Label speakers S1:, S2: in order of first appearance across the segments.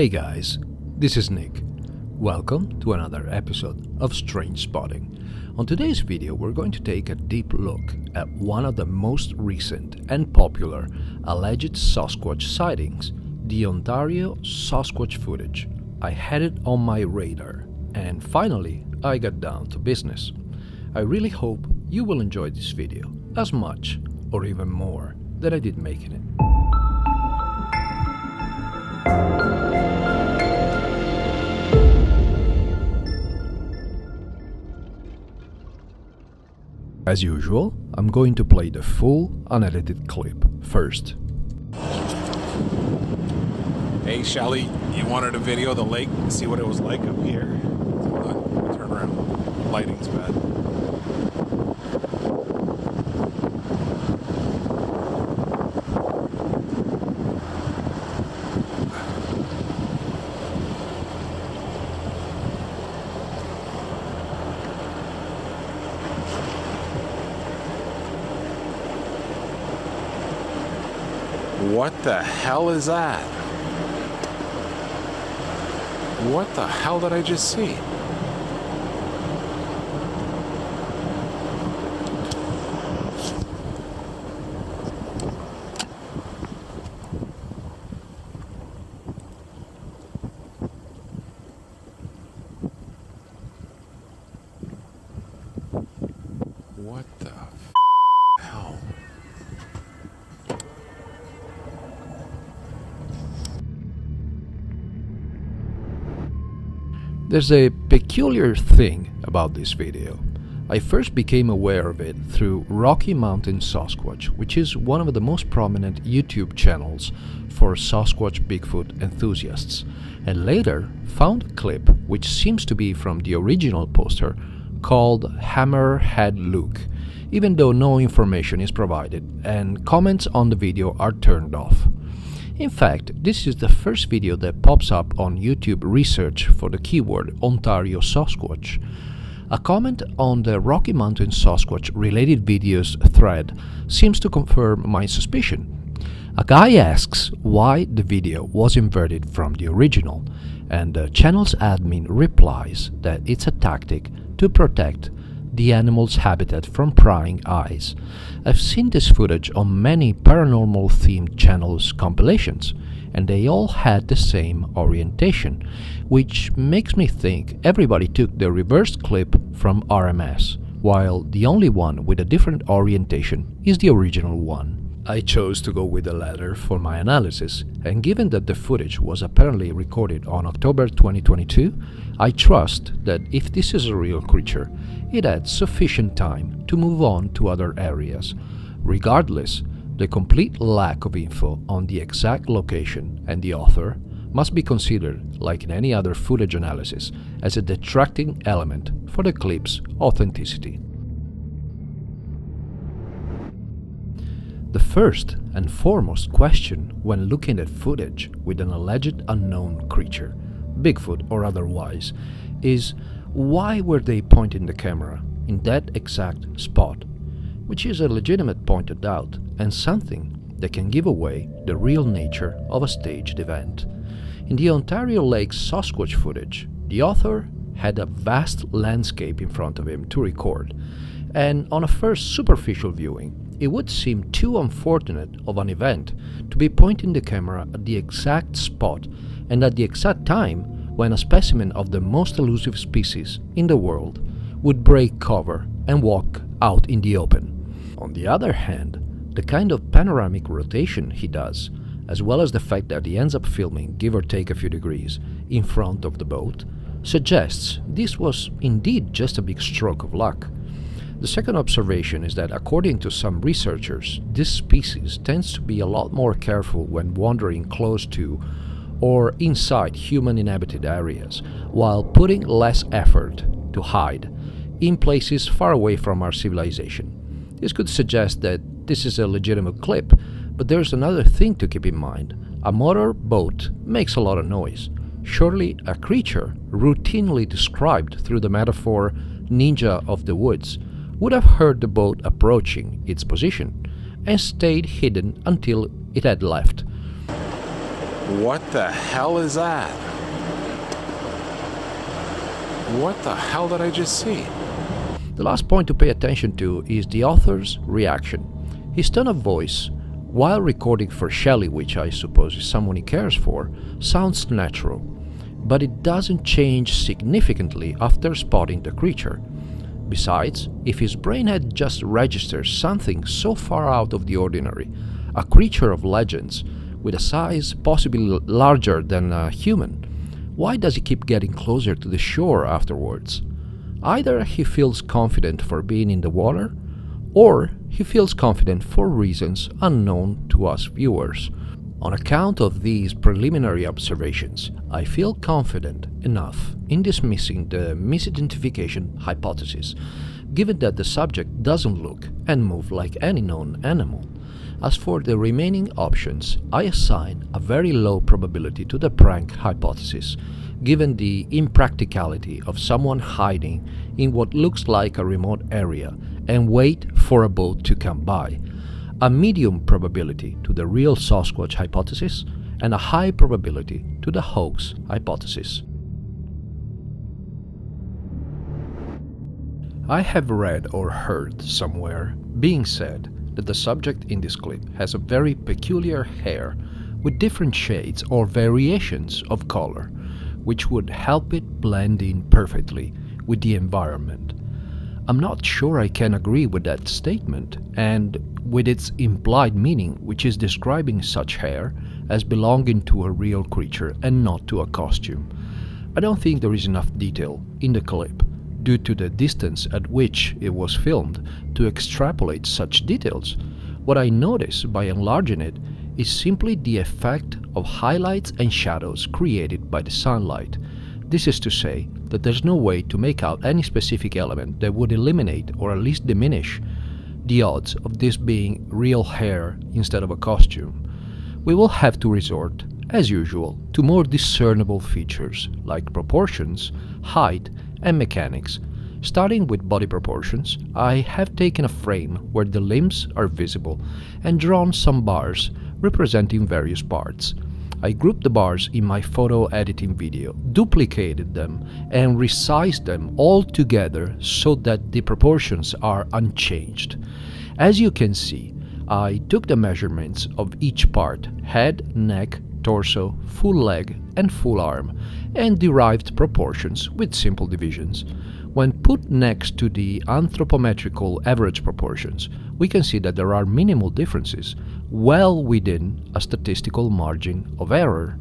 S1: Hey guys, this is Nick. Welcome to another episode of Strange Spotting. On today's video, we're going to take a deep look at one of the most recent and popular alleged Sasquatch sightings, the Ontario Sasquatch footage. I had it on my radar, and finally, I got down to business. I really hope you will enjoy this video as much, or even more, than I did making it. As usual, I'm going to play the full unedited clip first.
S2: Hey Shelly, you wanted to video the lake and see what it was like up here? Hold on, turn around. Lighting's bad. What the hell is that? What the hell did I just see? What the hell?
S1: There's a peculiar thing about this video. I first became aware of it through Rocky Mountain Sasquatch, which is one of the most prominent YouTube channels for Sasquatch Bigfoot enthusiasts, and later found a clip which seems to be from the original poster called Hammerhead Luke, even though no information is provided and comments on the video are turned off. In fact, this is the first video that pops up on YouTube research for the keyword Ontario Sasquatch. A comment on the Rocky Mountain Sasquatch related videos thread seems to confirm my suspicion. A guy asks why the video was inverted from the original, and the channel's admin replies that it's a tactic to protect the animal's habitat from prying eyes. I've seen this footage on many paranormal themed channels compilations, and they all had the same orientation, which makes me think everybody took the reversed clip from RMS, while the only one with a different orientation is the original one. I chose to go with the latter for my analysis, and given that the footage was apparently recorded on October 2022, I trust that if this is a real creature, it had sufficient time to move on to other areas. Regardless, the complete lack of info on the exact location and the author must be considered, like in any other footage analysis, as a detracting element for the clip's authenticity. The first and foremost question when looking at footage with an alleged unknown creature, Bigfoot or otherwise, is why were they pointing the camera in that exact spot? Which is a legitimate point of doubt and something that can give away the real nature of a staged event. In the Ontario Lake Sasquatch footage, the author had a vast landscape in front of him to record, and on a first superficial viewing, it would seem too unfortunate of an event to be pointing the camera at the exact spot and at the exact time when a specimen of the most elusive species in the world would break cover and walk out in the open. On the other hand, the kind of panoramic rotation he does, as well as the fact that he ends up filming, give or take a few degrees, in front of the boat, suggests this was indeed just a big stroke of luck. The second observation is that according to some researchers, this species tends to be a lot more careful when wandering close to or inside human inhabited areas, while putting less effort to hide in places far away from our civilization. This could suggest that this is a legitimate clip, but there's another thing to keep in mind. A motor boat makes a lot of noise. Surely a creature routinely described through the metaphor ninja of the woods would have heard the boat approaching its position and stayed hidden until it had left.
S2: What the hell is that? What the hell did I just see?
S1: The last point to pay attention to is the author's reaction. His tone of voice, while recording for Shelley, which I suppose is someone he cares for, sounds natural, but it doesn't change significantly after spotting the creature. Besides, if his brain had just registered something so far out of the ordinary, a creature of legends, with a size possibly larger than a human, why does he keep getting closer to the shore afterwards? Either he feels confident for being in the water, or he feels confident for reasons unknown to us viewers. On account of these preliminary observations, I feel confident enough in dismissing the misidentification hypothesis, given that the subject doesn't look and move like any known animal. As for the remaining options, I assign a very low probability to the prank hypothesis, given the impracticality of someone hiding in what looks like a remote area and wait for a boat to come by, a medium probability to the real Sasquatch hypothesis, and a high probability to the hoax hypothesis. I have read or heard somewhere being said that the subject in this clip has a very peculiar hair with different shades or variations of color, which would help it blend in perfectly with the environment. I'm not sure I can agree with that statement and with its implied meaning, which is describing such hair as belonging to a real creature and not to a costume. I don't think there is enough detail in the clip, due to the distance at which it was filmed, to extrapolate such details. What I notice by enlarging it is simply the effect of highlights and shadows created by the sunlight. This is to say that there's no way to make out any specific element that would eliminate or at least diminish the odds of this being real hair instead of a costume. We will have to resort, as usual, to more discernible features like proportions, height, and mechanics. Starting with body proportions, I have taken a frame where the limbs are visible and drawn some bars representing various parts. I grouped the bars in my photo editing video, duplicated them, and resized them all together so that the proportions are unchanged. As you can see, I took the measurements of each part, head, neck, torso, full leg, and full arm, and derived proportions with simple divisions. When put next to the anthropometrical average proportions, we can see that there are minimal differences, well within a statistical margin of error.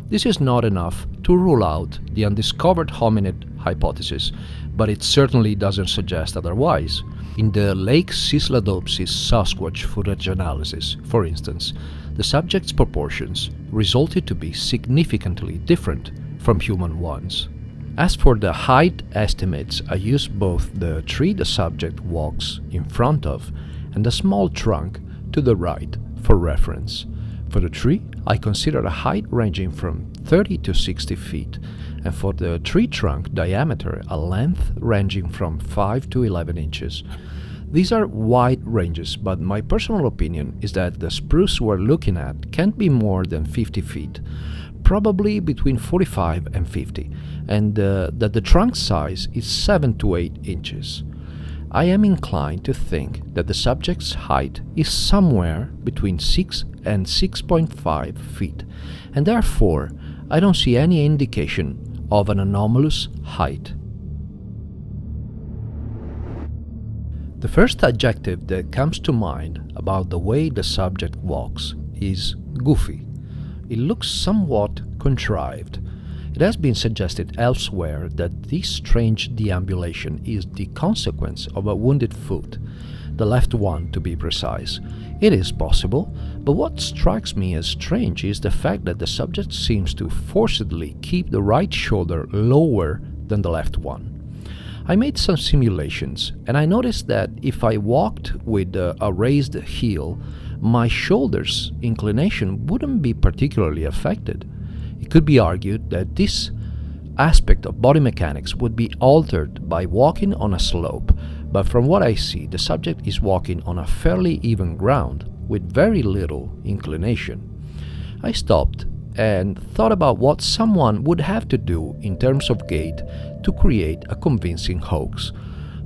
S1: This is not enough to rule out the undiscovered hominid hypothesis, but it certainly doesn't suggest otherwise. In the Lake Sislodopsis Sasquatch footage analysis, for instance, the subject's proportions resulted to be significantly different from human ones. As for the height estimates, I used both the tree the subject walks in front of and the small trunk to the right for reference. For the tree, I considered a height ranging from 30 to 60 feet, and for the tree trunk diameter, a length ranging from 5 to 11 inches. These are wide ranges, but my personal opinion is that the spruce we're looking at can't be more than 50 feet, probably between 45 and 50, and that the trunk size is 7 to 8 inches. I am inclined to think that the subject's height is somewhere between 6 and 6.5 feet, and therefore I don't see any indication of an anomalous height. The first adjective that comes to mind about the way the subject walks is goofy. It looks somewhat contrived. It has been suggested elsewhere that this strange deambulation is the consequence of a wounded foot, the left one to be precise. It is possible, but what strikes me as strange is the fact that the subject seems to forcedly keep the right shoulder lower than the left one. I made some simulations, and I noticed that if I walked with a raised heel, my shoulder's inclination wouldn't be particularly affected. It could be argued that this aspect of body mechanics would be altered by walking on a slope, but from what I see, the subject is walking on a fairly even ground with very little inclination. I stopped and thought about what someone would have to do in terms of gait to create a convincing hoax.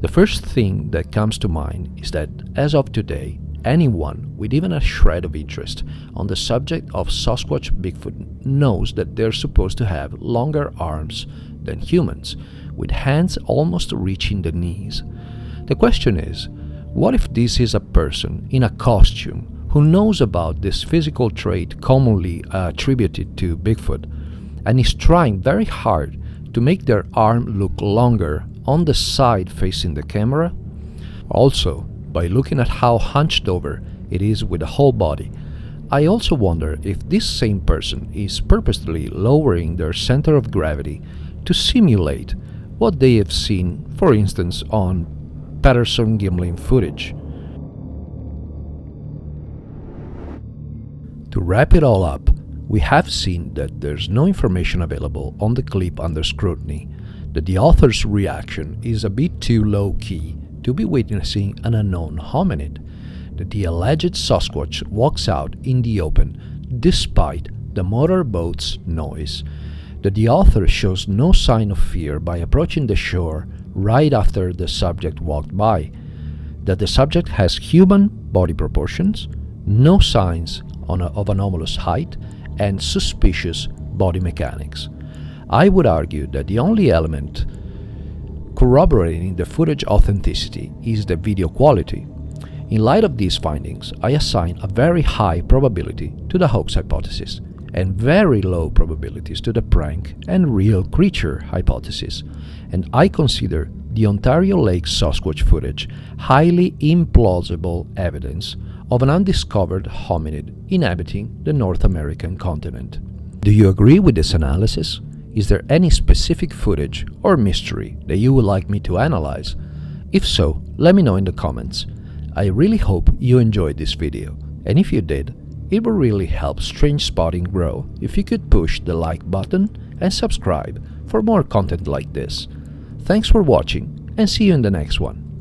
S1: The first thing that comes to mind is that, as of today, anyone with even a shred of interest on the subject of Sasquatch Bigfoot knows that they're supposed to have longer arms than humans, with hands almost reaching the knees. The question is, what if this is a person in a costume who knows about this physical trait commonly attributed to Bigfoot and is trying very hard to make their arm look longer on the side facing the camera? Also, by looking at how hunched over it is with the whole body, I also wonder if this same person is purposely lowering their center of gravity to simulate what they have seen, for instance, on Patterson Gimlin footage. To wrap it all up, we have seen that there's no information available on the clip under scrutiny, that the author's reaction is a bit too low-key to be witnessing an unknown hominid, that the alleged Sasquatch walks out in the open despite the motorboat's noise, that the author shows no sign of fear by approaching the shore right after the subject walked by, that the subject has human body proportions, no signs of anomalous height, and suspicious body mechanics. I would argue that the only element corroborating the footage authenticity is the video quality. In light of these findings, I assign a very high probability to the hoax hypothesis and very low probabilities to the prank and real creature hypothesis, and I consider the Ontario Lake Sasquatch footage highly implausible evidence of an undiscovered hominid inhabiting the North American continent. Do you agree with this analysis? Is there any specific footage or mystery that you would like me to analyze? If so, let me know in the comments. I really hope you enjoyed this video, and if you did, it would really help Strange Spotting grow if you could push the like button and subscribe for more content like this. Thanks for watching, and see you in the next one.